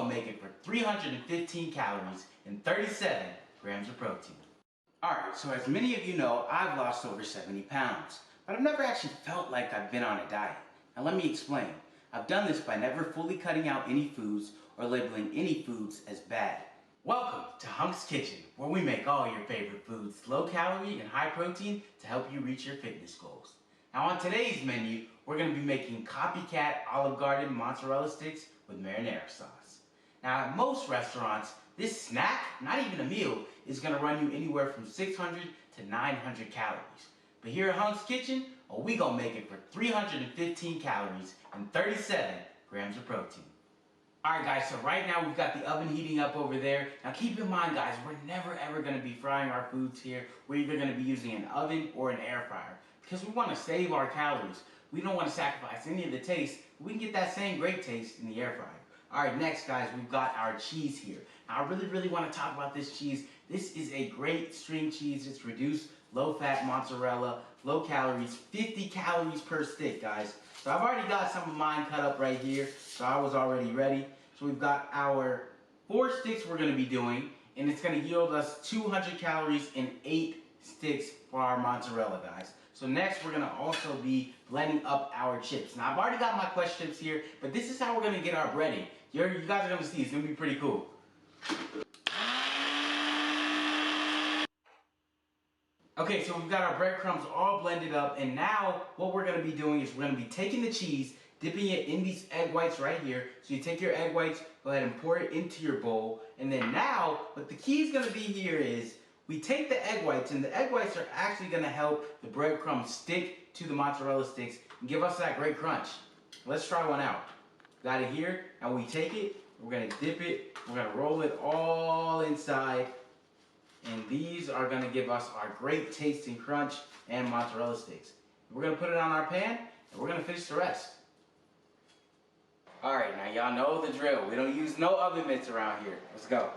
gonna make it for 315 calories and 37 grams of protein. Alright, so as many of you know, I've lost over 70 pounds, but I've never actually felt like I've been on a diet. Now let me explain. I've done this by never fully cutting out any foods or labeling any foods as bad. Welcome to Hunk's Kitchen, where we make all your favorite foods low calorie and high protein to help you reach your fitness goals. Now on today's menu, we're going to be making copycat Olive Garden mozzarella sticks with marinara sauce. Now at most restaurants, this snack, not even a meal, is going to run you anywhere from 600 to 900 calories. But here at Hunk's Kitchen, we going to make it for 315 calories and 37 grams of protein. Alright guys, so right now we've got the oven heating up over there. Now keep in mind guys, we're never ever going to be frying our foods here. We're either going to be using an oven or an air fryer because we want to save our calories. We don't want to sacrifice any of the taste. We can get that same great taste in the air fryer. Alright, next guys, we've got our cheese here. Now I really want to talk about this cheese. This is a great string cheese. It's reduced low-fat mozzarella, low calories, 50 calories per stick, guys. So I've already got some of mine cut up right here, so I was already ready. So we've got our 4 sticks we're going to be doing, and it's going to yield us 200 calories and 8 sticks for our mozzarella, guys. So next we're going to also be blending up our chips. Now I've already got my Quest chips here, but this is how we're going to get our breading. You guys are going to see, it's going to be pretty cool. Okay, so we've got our breadcrumbs all blended up, and now what we're going to be doing is we're going to be taking the cheese, dipping it in these egg whites right here. So you take your egg whites, go ahead and pour it into your bowl, and then now what the key is going to be here is we take the egg whites, and the egg whites are actually going to help the breadcrumbs stick to the mozzarella sticks and give us that great crunch. Let's try one out. Got it here, and we take it, we're going to dip it, we're going to roll it all inside. And these are going to give us our great tasting crunch and mozzarella sticks. We're going to put it on our pan and we're going to finish the rest. Alright, now y'all know the drill. We don't use no oven mitts around here. Let's go.